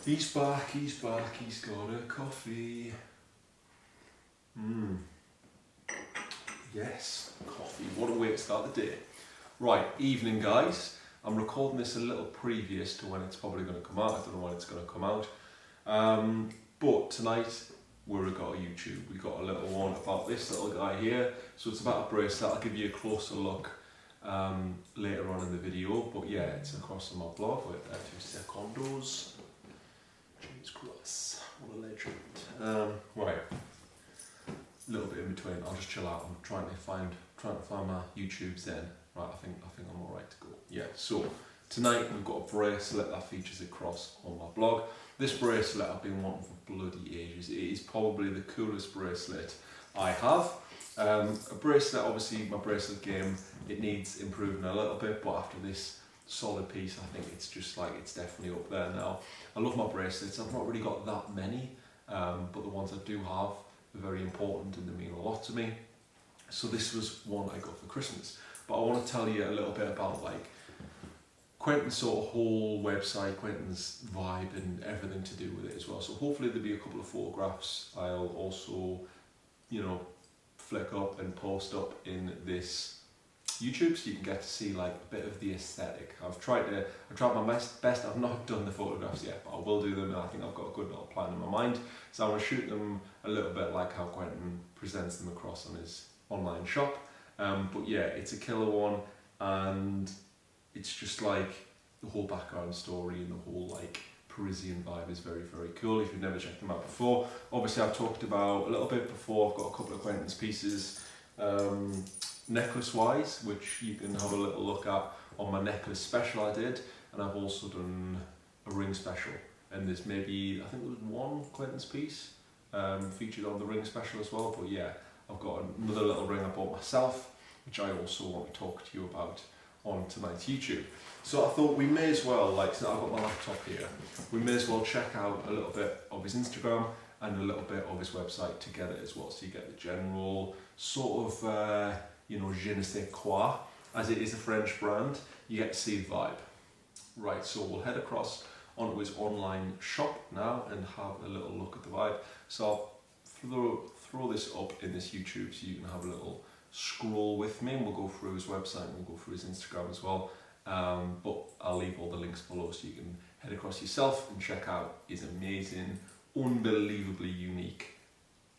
He's back, he's got a coffee. Yes, coffee, what a way to start the day. Right, evening guys. I'm recording this a little previous to when it's probably going to come out. I don't know when it's going to come out. But tonight we've got a YouTube. We've got a little one about this little guy here. So it's about a bracelet. I'll give you a closer look later on in the video. But yeah, it's across on my blog. Wait there, 2 seconds. James Cross, what a legend. Right, a little bit in between. I'll just chill out. I'm trying to find my YouTubes then. Right, I think I'm all right to go. Yeah. So tonight we've got a bracelet that features across on my blog. This bracelet I've been wanting for bloody ages. It is probably the coolest bracelet I have. A bracelet, obviously my bracelet game, it needs improving a little bit, but after this solid piece, I think it's just like, it's definitely up there now. I love my bracelets. I've not really got that many, but the ones I do have are very important and they mean a lot to me. So this was one I got for Christmas. But I want to tell you a little bit about like Quentin's sort of whole website, Quentin's vibe and everything to do with it as well. So hopefully there'll be a couple of photographs I'll also, you know, flick up and post up in this YouTube so you can get to see like a bit of the aesthetic. I've tried my best. I've not done the photographs yet, but I will do them and I think I've got a good little plan in my mind. So I want to shoot them a little bit like how Quentin presents them across on his online shop. But yeah, it's a killer one and it's just like the whole background story and the whole like Parisian vibe is very, very cool if you've never checked them out before. Obviously I've talked about a little bit before, I've got a couple of Quentin's pieces necklace wise, which you can have a little look at on my necklace special I did, and I've also done a ring special, and there's maybe, I think there was one Quentin's piece featured on the ring special as well. But yeah, I've got another little ring I bought myself, which I also want to talk to you about on tonight's YouTube. So I thought we may as well, like, so I've got my laptop here, we may as well check out a little bit of his Instagram and a little bit of his website together as well, so you get the general sort of, you know, je ne sais quoi, as it is a French brand, you get to see the vibe. Right, so we'll head across onto his online shop now and have a little look at the vibe. So I'll throw this up in this YouTube so you can have a little scroll with me, and we'll go through his website and we'll go through his Instagram as well. But I'll leave all the links below so you can head across yourself and check out his amazing, unbelievably unique,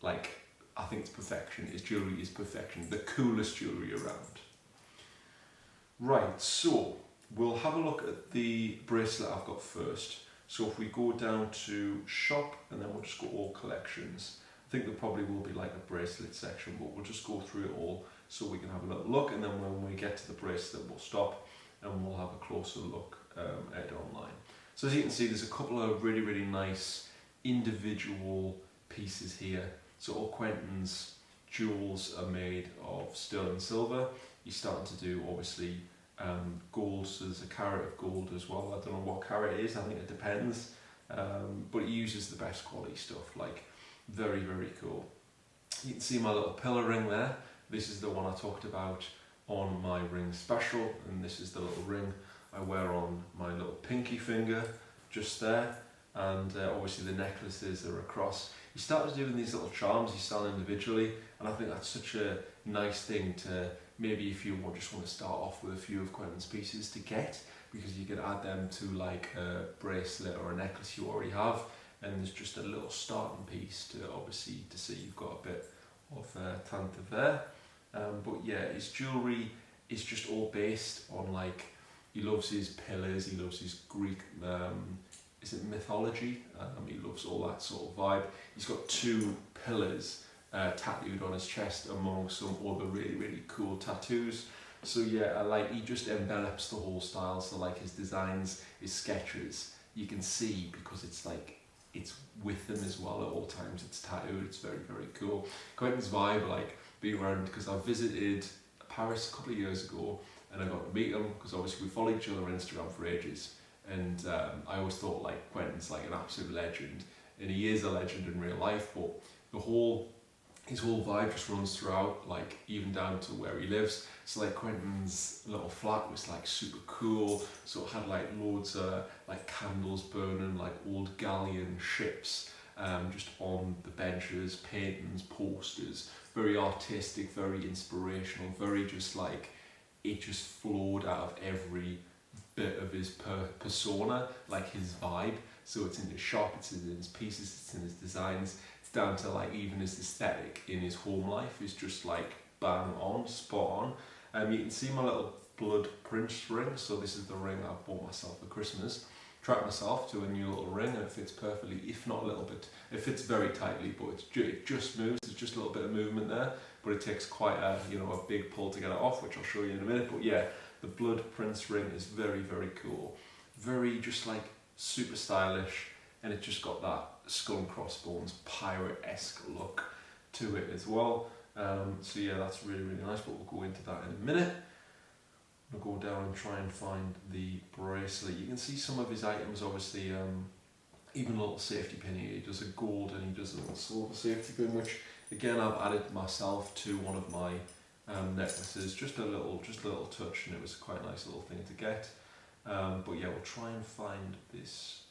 like, I think it's perfection. His jewellery is perfection. The coolest jewellery around. Right, so we'll have a look at the bracelet I've got first. So if we go down to shop and then we'll just go all collections. I think there probably will be like a bracelet section, but we'll just go through it all so we can have a little look, and then when we get to the bracelet we'll stop and we'll have a closer look at it online. So as you can see, there's a couple of really, really nice individual pieces here. So all Quentin's jewels are made of sterling silver. He's starting to do obviously gold, so there's a carat of gold as well. I don't know what carat it is, I think it depends. But he uses the best quality stuff, like very, very cool. You can see my little pillar ring there. This is the one I talked about on my ring special, and this is the little ring I wear on my little pinky finger just there. And obviously the necklaces are across. He started doing these little charms, he's selling individually, and I think that's such a nice thing to, maybe if you just want to start off with a few of Quentin's pieces to get, because you can add them to like a bracelet or a necklace you already have, and there's just a little starting piece to obviously to see you've got a bit of Tant there. But yeah, his jewellery is just all based on, like, he loves his pillars, he loves his Greek, is it mythology? He loves all that sort of vibe. He's got 2 pillars tattooed on his chest among some other really, really cool tattoos. So yeah, like, he just envelops the whole style. So like his designs, his sketches, you can see, because it's like, it's with them as well at all times. It's tattooed, it's very, very cool. Quentin's vibe, like, being around, because I visited Paris a couple of years ago and I got to meet him, because obviously we followed each other on Instagram for ages. And I always thought like Quentin's like an absolute legend, and he is a legend in real life, but the whole his whole vibe just runs throughout, like even down to where he lives. So like Quentin's little flat was like super cool, so it had like loads of like candles burning, like old galleon ships just on the benches, paintings, posters, very artistic, very inspirational, very just like, it just flowed out of every bit of his persona, like his vibe. So it's in his shop, it's in his pieces, it's in his designs, it's down to like even his aesthetic in his home life is just like bang on, spot on. You can see my little blood prince ring, so this is the ring I bought myself for Christmas. Treat myself to a new little ring, and it fits perfectly, if not a little bit, it fits very tightly, but it just moves, there's just a little bit of movement there, but it takes quite a, you know, a big pull to get it off, which I'll show you in a minute. But yeah, the blood prince ring is very, very cool, very just like super stylish, and it just got that skull and crossbones pirate-esque look to it as well. So yeah, that's really, really nice, but we'll go into that in a minute. I'll go down and try and find the bracelet. You can see some of his items, obviously, even a little safety pin here. He does a gold and he does a little silver safety pin, which again I've added myself to one of my necklaces. Just a little touch, and it was quite a nice little thing to get. But yeah, we'll try and find this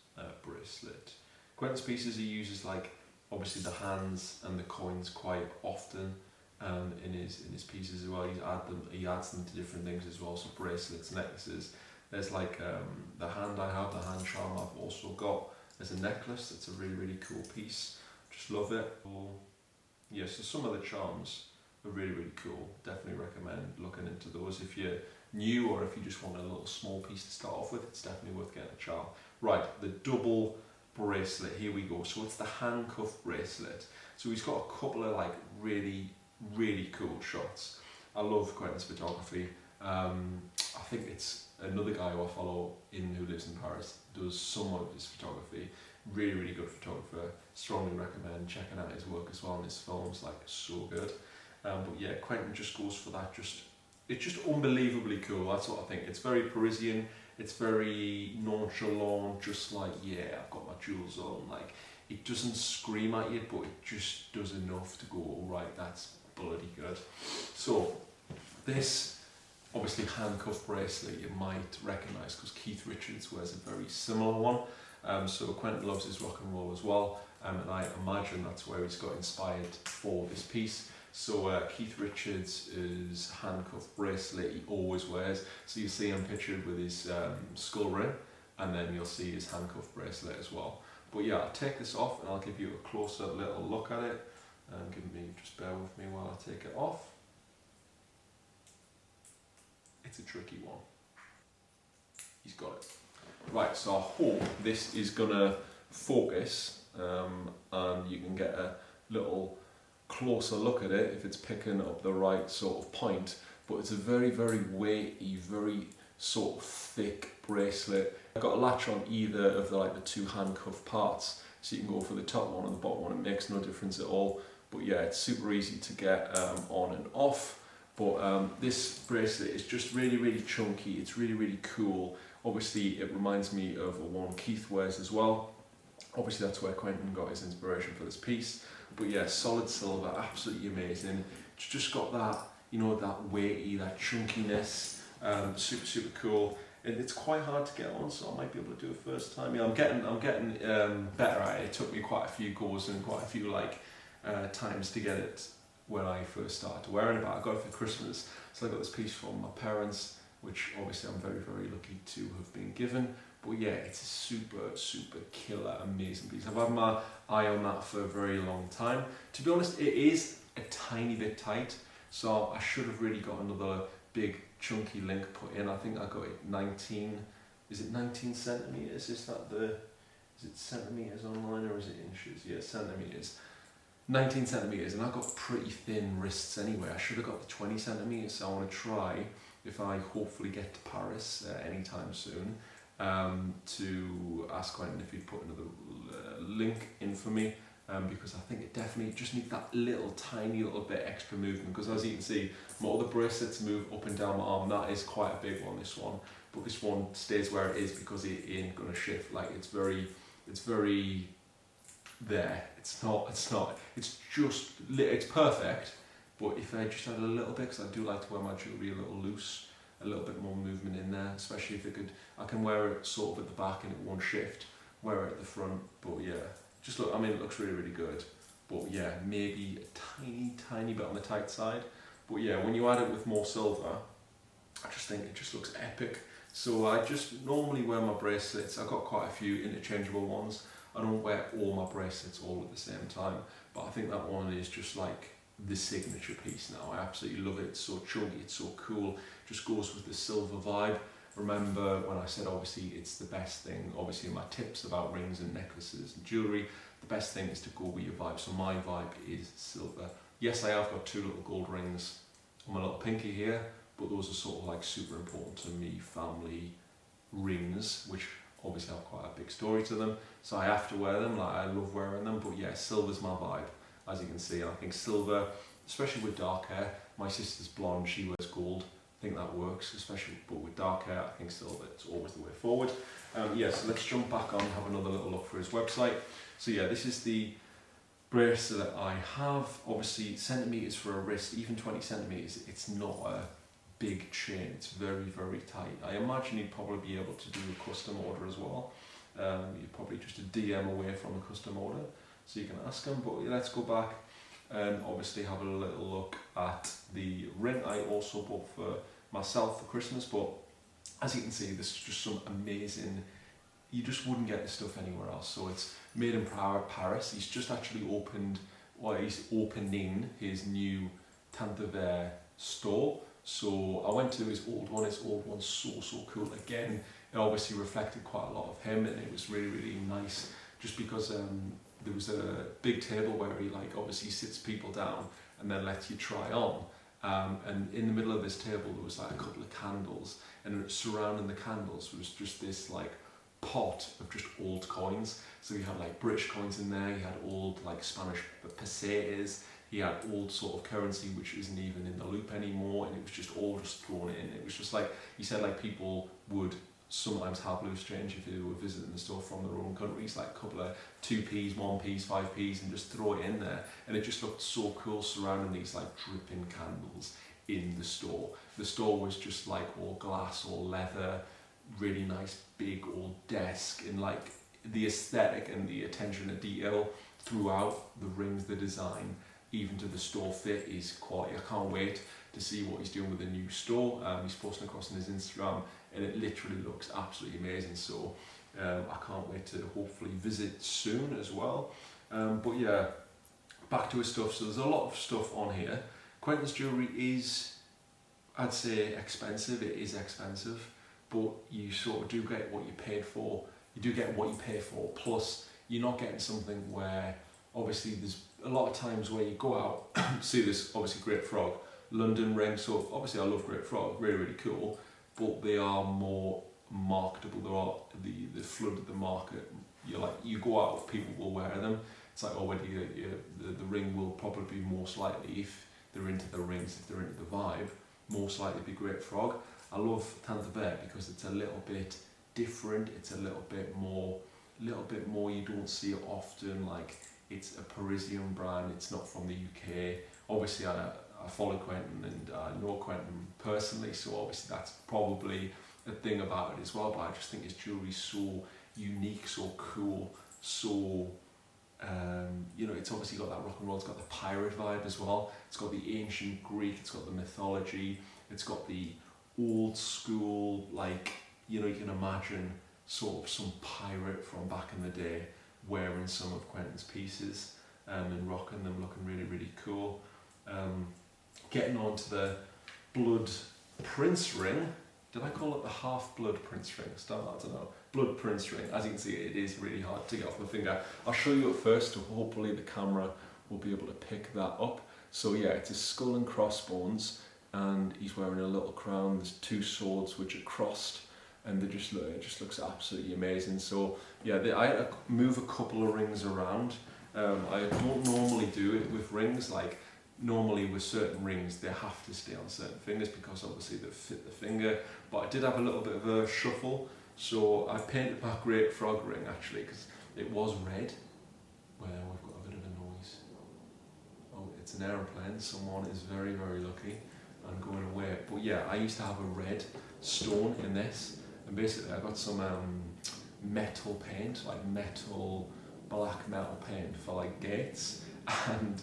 bracelet. Quentin's pieces, he uses like obviously the hands and the coins quite often. In his pieces as well, he adds them to different things as well. So bracelets, necklaces. There's like the hand I have, the hand charm I've also got. There's a necklace that's a really, really cool piece. Just love it. Yeah, so some of the charms are really, really cool. Definitely recommend looking into those if you're new, or if you just want a little small piece to start off with. It's definitely worth getting a charm. Right, the double bracelet, here we go. So it's the handcuff bracelet. So he's got a couple of like really cool shots. I love Quentin's photography. I think it's another guy who I follow who lives in Paris, does some of his photography. Really, really good photographer. Strongly recommend checking out his work as well, and his films, like so good. But yeah, Quentin just goes for that. It's just unbelievably cool. That's what I think. It's very Parisian. It's very nonchalant. Just like, yeah, I've got my jewels on. Like, it doesn't scream at you, but it just does enough to go, all right, that's bloody good. So this obviously handcuff bracelet you might recognise, because Keith Richards wears a very similar one. So Quentin loves his rock and roll as well, and I imagine that's where he's got inspired for this piece. So Keith Richards' handcuff bracelet he always wears. So you see him pictured with his skull ring, and then you'll see his handcuff bracelet as well. But yeah, I'll take this off and I'll give you a closer little look at it. Just bear with me while I take it off. It's a tricky one. He's got it. Right, so I hope this is gonna focus and you can get a little closer look at it if it's picking up the right sort of point. But it's a very, very weighty, very sort of thick bracelet. I've got a latch on either of the two handcuff parts, so you can go for the top one and the bottom one. It makes no difference at all. But yeah, it's super easy to get on and off. But this bracelet is just really, really chunky. It's really, really cool. Obviously, it reminds me of a one Keith wears as well. Obviously, that's where Quentin got his inspiration for this piece. But yeah, solid silver, absolutely amazing. It's just got that, you know, that weighty, that chunkiness. Super, super cool. And it's quite hard to get on, so I might be able to do it first time. Yeah, I'm getting better at it. It took me quite a few goes and quite a few times to get it when I first started wearing it. But I got it for Christmas, so I got this piece from my parents, which obviously I'm very, very lucky to have been given. But yeah, it's a super, super killer, amazing piece. I've had my eye on that for a very long time. To be honest, it is a tiny bit tight, so I should have really got another big chunky link put in. I think I got it 19 centimeters? Is it centimeters online or is it inches? Yeah, centimeters. 19 centimeters, and I've got pretty thin wrists anyway. I should have got the 20 centimeters, so I want to try, if I hopefully get to Paris anytime soon, to ask Quentin if he'd put another link in for me, because I think it definitely just needs that little tiny little bit extra movement, because as you can see, my other bracelets move up and down my arm. That is quite a big one, this one, but this one stays where it is because it ain't gonna shift. Like, it's very there. It's just, it's perfect, but if I just had a little bit, because I do like to wear my jewellery a little loose, a little bit more movement in there, especially if I can wear it sort of at the back and it won't shift, wear it at the front, but yeah, it looks really, really good, but yeah, maybe a tiny bit on the tight side, but yeah, when you add it with more silver, I just think it just looks epic. So I just normally wear my bracelets. I've got quite a few interchangeable ones. I don't wear all my bracelets all at the same time, but I think that one is just like the signature piece now. I absolutely love it. It's so chunky, it's so cool, just goes with the silver vibe. Remember when I said obviously it's the best thing, obviously in my tips about rings and necklaces and jewellery, the best thing is to go with your vibe. So my vibe is silver. Yes, I have got 2 little gold rings on my little pinky here, but those are sort of like super important to me, family rings, which obviously have quite a big story to them, so I have to wear them, like I love wearing them, but yeah, silver's my vibe, as you can see, and I think silver, especially with dark hair, my sister's blonde, she wears gold, I think that works, especially, but with dark hair, I think silver, it's always the way forward. Yeah, so let's jump back on and have another little look for his website. So yeah, this is the bracelet I have, obviously centimetres for a wrist, even 20 centimetres, it's not a big chain, it's very, very tight. I imagine you'd probably be able to do a custom order as well. You're probably just a DM away from a custom order, so you can ask them, but let's go back and obviously have a little look at the ring I also bought for myself for Christmas, but as you can see, this is just some amazing, you just wouldn't get this stuff anywhere else. So it's made in Paris. He's just actually opened, well, he's opening his new Tant store. So I went to his old one's so cool. Again, it obviously reflected quite a lot of him, and it was really, really nice, just because there was a big table where he like obviously sits people down and then lets you try on. And in the middle of this table there was like a couple of candles, and surrounding the candles was just this like pot of just old coins. So you had like British coins in there, you had old like Spanish pesetas, he had old sort of currency which isn't even in the loop anymore, and it was just all just thrown in. It was just like, he said like people would sometimes have loose change if they were visiting the store from their own countries, like a couple of 2p's, 1p's, 5p's, and just throw it in there. And it just looked so cool surrounding these like dripping candles in the store. The store was just like all glass, all leather, really nice big old desk, and like the aesthetic and the attention to detail throughout the rings, the design, even to the store fit is quality. I can't wait to see what he's doing with the new store. He's posting across on his Instagram, and it literally looks absolutely amazing. So I can't wait to hopefully visit soon as well. But yeah, back to his stuff. So there's a lot of stuff on here. Quentin's jewellery is, I'd say, expensive. It is expensive, but you sort of do get what you paid for. You do get what you pay for, plus you're not getting something where, obviously there's a lot of times where you go out, see this obviously Great Frog, London ring, so obviously I love Great Frog, really, really cool, but they are more marketable. They are the flood of the market. You go out, people will wear them. It's like already the ring will probably be most likely, if they're into the rings, if they're into the vibe, most likely be Great Frog. I love Tant because it's a little bit different. It's a little bit more. You don't see it often. Like, it's a Parisian brand. It's not from the UK. Obviously, I follow Quentin and I know Quentin personally, so obviously that's probably a thing about it as well. But I just think his jewellery's so unique, so cool, so it's obviously got that rock and roll. It's got the pirate vibe as well. It's got the ancient Greek. It's got the mythology. It's got the old school, like, you can imagine sort of some pirate from back in the day wearing some of Quentin's pieces and rocking them, looking really, really cool. Getting on to the Blood Prince ring. Did I call it the half-blood Prince ring? I don't know. Blood Prince ring. As you can see, it is really hard to get off my finger. I'll show you at first, so hopefully the camera will be able to pick that up. So yeah, it's a skull and crossbones, and he's wearing a little crown. There's 2 swords which are crossed, and it just looks absolutely amazing. So yeah, I had to move a couple of rings around. I don't normally do it with rings. Like, normally with certain rings they have to stay on certain fingers because obviously they fit the finger, but I did have a little bit of a shuffle, so I painted my Great Frog ring actually, because it was red, where we've got a bit of a noise. Oh, it's an aeroplane. Someone is very, very lucky and going away. But yeah, I used to have a red stone in this, and basically I got some metal paint, like black metal paint for like gates. And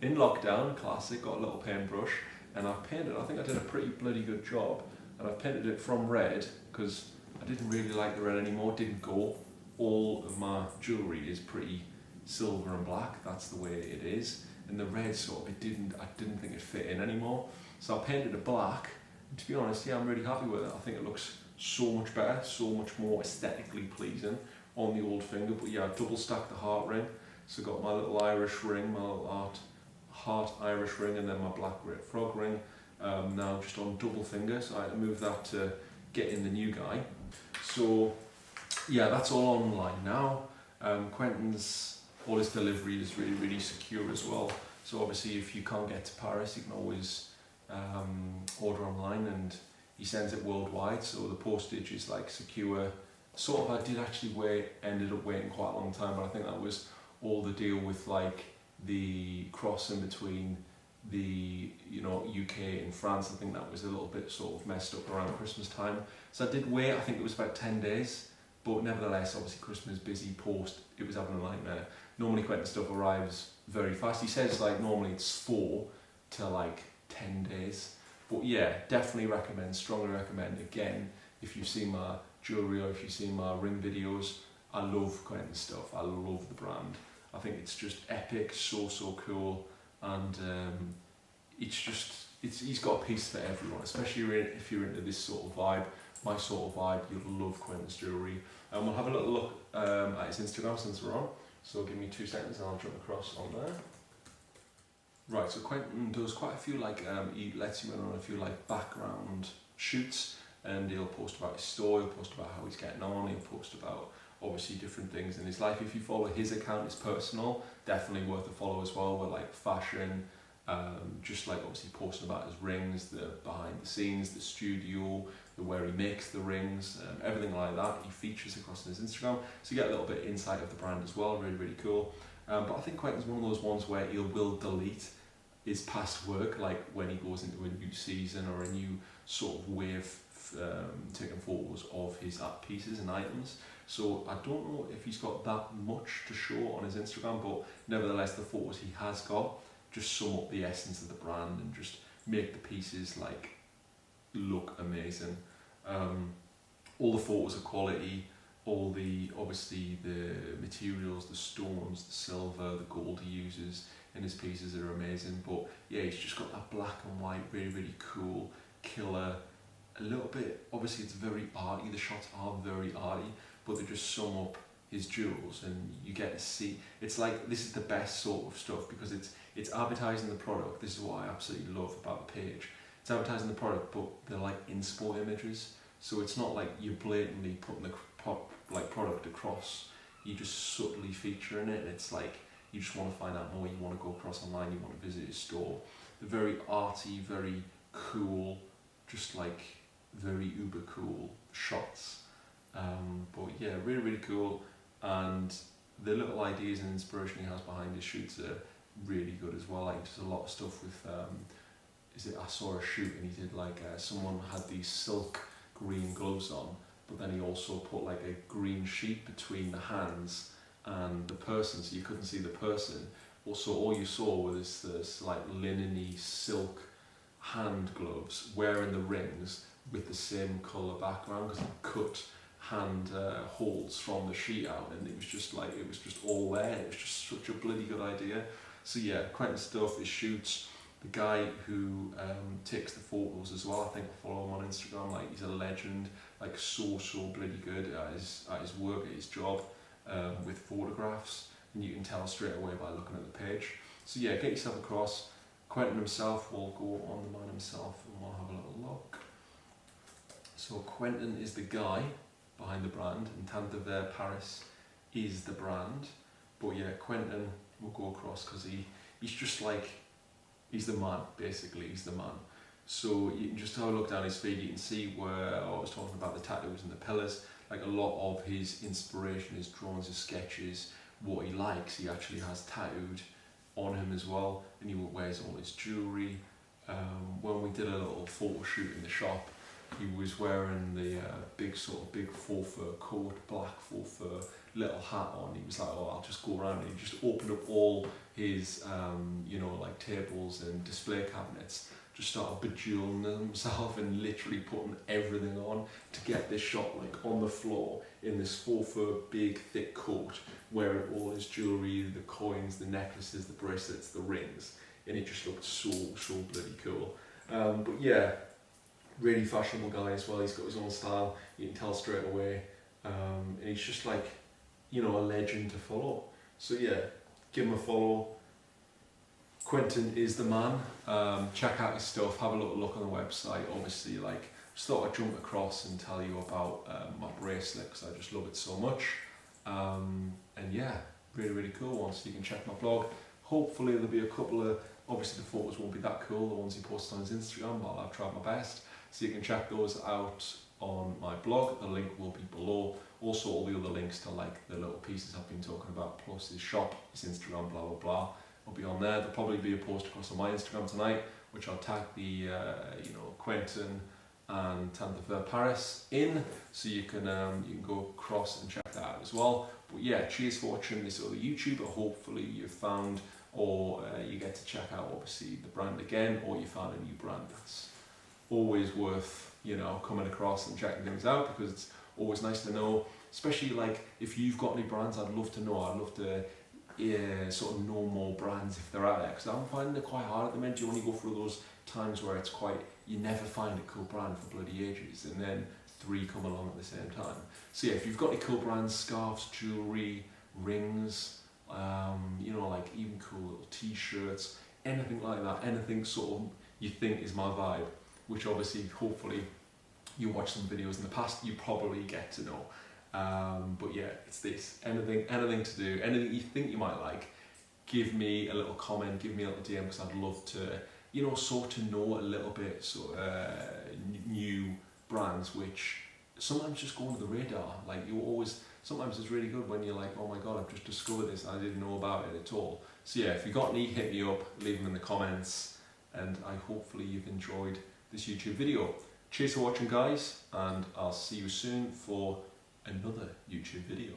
in lockdown, classic, got a little paintbrush, and I painted. I think I did a pretty bloody good job, and I painted it from red because I didn't really like the red anymore. Didn't go. All of my jewellery is pretty silver and black. That's the way it is. And the red sort of, I didn't think it fit in anymore. So I painted it black. And to be honest, yeah, I'm really happy with it. I think it looks so much better, so much more aesthetically pleasing on the old finger. But yeah, I double stacked the heart ring. So got my little Irish ring, my little heart Irish ring, and then my black great frog ring. Now just on double finger, so I had to move that to get in the new guy. So yeah, that's all online now. Quentin's, all his delivery is really, really secure as well. So obviously if you can't get to Paris, you can always order online, and he sends it worldwide, so the postage is like secure. Sort of, I did actually ended up waiting quite a long time, but I think that was all the deal with like the cross in between the UK and France. I think that was a little bit sort of messed up around Christmas time. So I did wait, I think it was about 10 days, but nevertheless, obviously Christmas busy post, it was having a nightmare. Normally Quentin stuff arrives very fast. He says like normally it's 4 to like 10 days. But yeah, definitely recommend, strongly recommend. Again, if you've seen my jewellery or if you've seen my ring videos, I love Quentin stuff. I love the brand. I think it's just epic, so cool, and he's got a piece for everyone, especially if you're into this sort of vibe, my sort of vibe. You'll love Quentin's jewellery. And we'll have a little look at his Instagram since we're on. So give me 2 seconds and I'll jump across on there. Right, so Quentin does quite a few, like, he lets you in on a few like background shoots, and he'll post about his store, he'll post about how he's getting on, he'll post about obviously different things in his life. If you follow his account, it's personal, definitely worth a follow as well, with like fashion, just like obviously posting about his rings, the behind the scenes, the studio, where he makes the rings, everything like that he features across on his Instagram, so you get a little bit of insight of the brand as well. Really, really cool. But I think Quentin's one of those ones where he will delete his past work, like when he goes into a new season or a new sort of way of taking photos of his art pieces and items. So I don't know if he's got that much to show on his Instagram, but nevertheless the photos he has got just sum up the essence of the brand and just make the pieces like look amazing. All the photos are quality, all the, obviously the materials, the stones, the silver, the gold he uses in his pieces are amazing. But yeah, he's just got that black and white, really, really cool, killer, a little bit, obviously it's very arty, the shots are very arty, but they just sum up his jewels, and you get to see, it's like, this is the best sort of stuff because it's advertising the product. This is what I absolutely love about the page. It's advertising the product, but they're like inspo images, so it's not like you're blatantly putting the product across, you're just subtly featuring it, and it's like, you just want to find out more, you want to go across online, you want to visit his store. They're very arty, very cool, just like very uber cool shots. But yeah, really, really cool, and the little ideas and inspiration he has behind his shoots are really good as well. Like, there's a lot of stuff with, I saw a shoot and he did like, someone had these silk green gloves on, but then he also put like a green sheet between the hands and the person, so you couldn't see the person. Also, all you saw was this like linen-y silk hand gloves wearing the rings with the same colour background, because he cut hand holds from the sheet out, and it was just all there. It was just such a bloody good idea. So yeah, Quentin stuff, his shoots, the guy who takes the photos as well, I think I follow him on Instagram, like he's a legend, like so bloody good at his work, at his job, with photographs, and you can tell straight away by looking at the page. So yeah, get yourself across. Quentin himself will go on the man himself, and we'll have a little look. So Quentin is the guy behind the brand, and Tant Paris is the brand. But yeah, Quentin will go across because he's just like, he's the man, basically, he's the man. So you can just have a look down his feed, you can see where I was talking about the tattoos and the pillars. Like, a lot of his inspiration, his drawings, his sketches what he likes, he actually has tattooed on him as well, and he wears all his jewellery. When we did a little photo shoot in the shop, he was wearing the big faux fur coat, black faux fur, little hat on. He was like, oh, I'll just go around, and he just opened up all his you know, like tables and display cabinets, just started bejeweling himself and literally putting everything on to get this shot like on the floor in this faux fur big thick coat, wearing all his jewellery, the coins, the necklaces, the bracelets, the rings, and it just looked so bloody cool. But yeah, really fashionable guy as well. He's got his own style, you can tell straight away, and he's just like, you know, a legend to follow. So yeah, give him a follow. Quentin is the man. Check out his stuff, have a little look on the website. Obviously, like, just thought I'd jump across and tell you about my bracelet, because I just love it so much. And yeah, really cool one. So you can check my blog. Hopefully there'll be a couple of, obviously the photos won't be that cool, the ones he posts on his Instagram, but I've tried my best. So you can check those out on my blog. The link will be below. Also all the other links to like the little pieces I've been talking about, plus his shop, his Instagram, blah blah blah, will be on there. There'll probably be a post across on my Instagram tonight, which I'll tag the you know, Quentin and Tant Paris in, so you can go across and check that out as well. But yeah, cheers for watching this other YouTuber. Hopefully you've found, or you get to check out obviously the brand again, or you found a new brand. That's always worth, you know, coming across and checking things out, because it's always nice to know, especially like if you've got any brands. I'd love to know. I'd love to sort of know more brands if they're out there, because I'm finding it quite hard at the minute. You only go through those times where it's quite, you never find a cool brand for bloody ages, and then 3 come along at the same time. So yeah, if you've got any cool brands, scarves, jewellery, rings, you know, like even cool little t-shirts, anything like that, anything sort of you think is my vibe, which obviously hopefully you watch some videos in the past, you probably get to know. But yeah, it's this, anything to do, anything you think you might like, give me a little comment, give me a little DM, because I'd love to, you know, sort of know a little bit, sort of new brands which sometimes just go under the radar. Like, you always, sometimes it's really good when you're like, oh my god, I've just discovered this, I didn't know about it at all. So yeah, if you got any, hit me up, leave them in the comments, and hopefully you've enjoyed this YouTube video. Cheers for watching, guys, and I'll see you soon for another YouTube video.